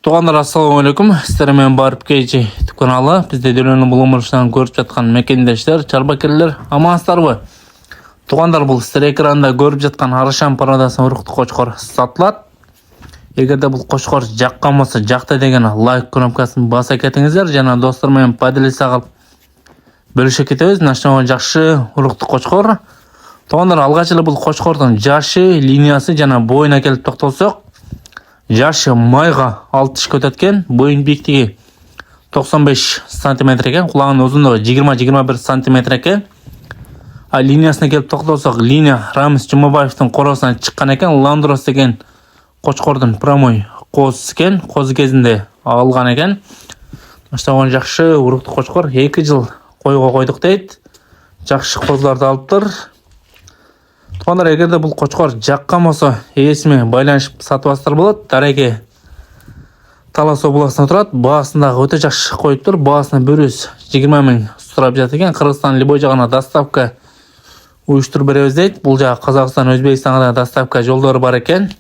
Туғандар, ассалаумағалейкум. Сіздермен барып кейчі каналы. Бізде дөленің бұл өміршінен көріп жатқан мекендештер, чарбакерлер, амансыздарбы. Туғандар, бұл сіздер экранда көріп жатқан арышан парадасын ұрықты қошқор сатылады. Егерде бұл қошқор жаққан болса, жақта деген лайк кнопкасын баса кетіңіздер. Жана достармен падилесе қалып бөліше кетеміз. Нашнауы жақшы ұрықты қошқор. Туғандар, алғашылы бұл қошқордың жашы, линиясы жана бойына келіп тоқталсақ, жашы майға 6 тіш көтеткен, бойын биіктігі 95 см екен, құлағының ұзындығы 20-21 см екен. Линиясына келіп тоқталсақ, линия Рамис Жұмабаевтың қорасынан шыққан екен. Ландрос деген қошқордың промой қозы екен, қозы кезінде алған екен. Оған жақшы ұрықты қошқор 2 жыл қойға қойдық дейді. Жақшы қозыларды алып тұр. Туғандар, егерде бұл қошқор жаққан болса, иесімен байланышып сатып болады. Дареке Талас облысында тұрады. Бағасындағы өте жақсы қойып тұр. Бағасына 120 мың сұрап жатыр екен. Қырғызстан Любой жағына доставка uyushtirib beramiz deydi. Бұл жағы Қазақстан, Өзбекстанға доставка жолдары бар екен.